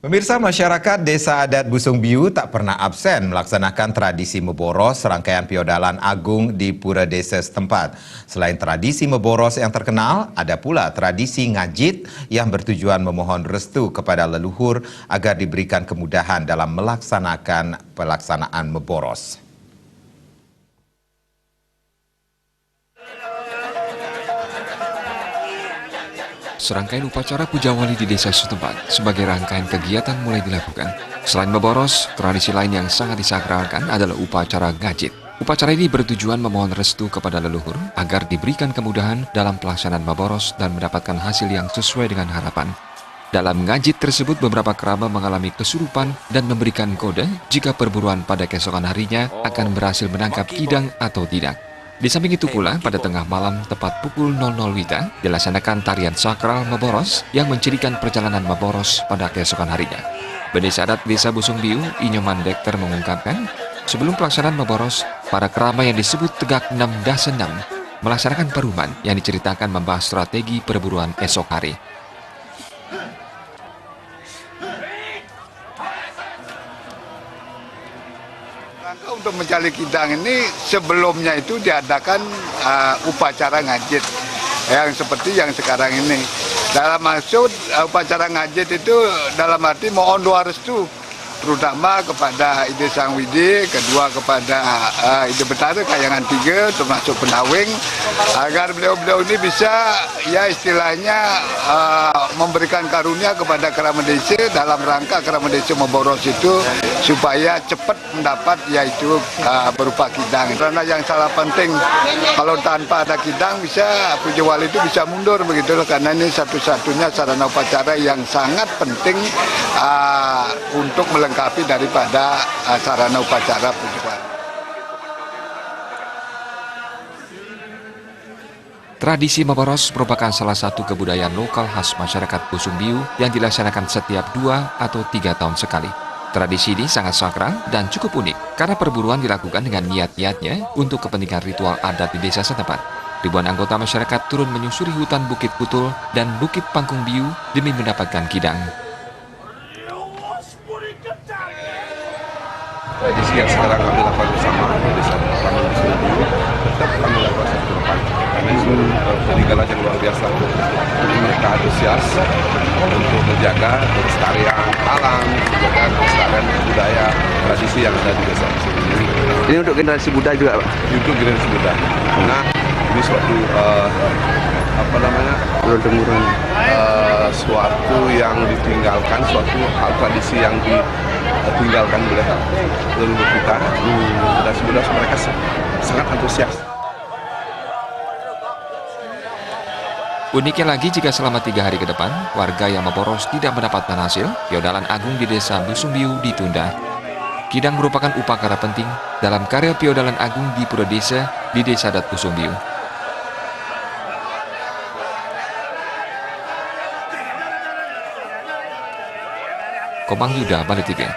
Pemirsa, masyarakat Desa Adat Busung Biu tak pernah absen melaksanakan tradisi meboros rangkaian Piodalan Agung di pura desa setempat. Selain tradisi meboros yang terkenal, ada pula tradisi ngajit yang bertujuan memohon restu kepada leluhur agar diberikan kemudahan dalam melaksanakan pelaksanaan meboros. Serangkaian upacara puja wali di desa setempat sebagai rangkaian kegiatan mulai dilakukan. Selain meboros, tradisi lain yang sangat disakralkan adalah upacara ngajit. Upacara ini bertujuan memohon restu kepada leluhur agar diberikan kemudahan dalam pelaksanaan meboros dan mendapatkan hasil yang sesuai dengan harapan. Dalam ngajit tersebut, beberapa kerabat mengalami kesurupan dan memberikan kode jika perburuan pada keesokan harinya akan berhasil menangkap kidang atau tidak. Di samping itu pula, pada tengah malam tepat pukul 00 WITA, dilaksanakan tarian sakral meboros yang mencirikan perjalanan meboros pada keesokan harinya. Pendeta adat Desa Busung Biu, Inyoman Dekter mengungkapkan, sebelum pelaksanaan meboros, para kerabat yang disebut Tegak 6 Dasenam melaksanakan peruman yang diceritakan membahas strategi perburuan esok hari. Untuk mencari kidang ini sebelumnya itu diadakan upacara ngajit yang seperti yang sekarang ini. Dalam maksud upacara ngajit itu dalam arti mohon doa restu, terutama kepada Ide Sang Widi, kedua kepada Ide Betara Kayangan 3 termasuk Pendawing, agar beliau-beliau ini bisa ya istilahnya memberikan karunia kepada keramat desa dalam rangka keramat desa meboros itu supaya cepat mendapat yaitu berupa kidang. Karena yang salah penting kalau tanpa ada kidang bisa puja wali itu bisa mundur begitu loh, karena ini satu-satunya sarana upacara yang sangat penting untuk melengkapi daripada sarana upacara puja wali. Tradisi meboros merupakan salah satu kebudayaan lokal khas masyarakat Busung Biu yang dilaksanakan setiap 2 atau 3 tahun sekali. Tradisi ini sangat sakral dan cukup unik karena perburuan dilakukan dengan niat-niatnya untuk kepentingan ritual adat di desa setempat. Ribuan anggota masyarakat turun menyusuri hutan Bukit Putul dan Bukit Pangkung Biu demi mendapatkan kidang. Tradisi yang sekarang kami lakukan bersama di desa Pangkung Biu tetap kami lakukan satu ke depan. Karena ini sudah peninggalan yang luar biasa. Jadi mereka antusias untuk menjaga kelestarian alam, menjaga kelestarian budaya, tradisi yang ada di desa ini. Ini untuk generasi muda juga, Pak? Untuk generasi muda. Karena ini suatu suatu yang ditinggalkan, suatu hal tradisi yang ditinggalkan oleh leluhur kita. Generasi muda mereka sangat antusias. Uniknya lagi jika selama 3 hari ke depan, warga yang meboros tidak mendapatkan hasil, Piodalan Agung di Desa Busung Biu ditunda. Kidang merupakan upacara penting dalam karya Piodalan Agung di pura desa di Desa Adat Busung Biu. Komang Yuda, Bali TV.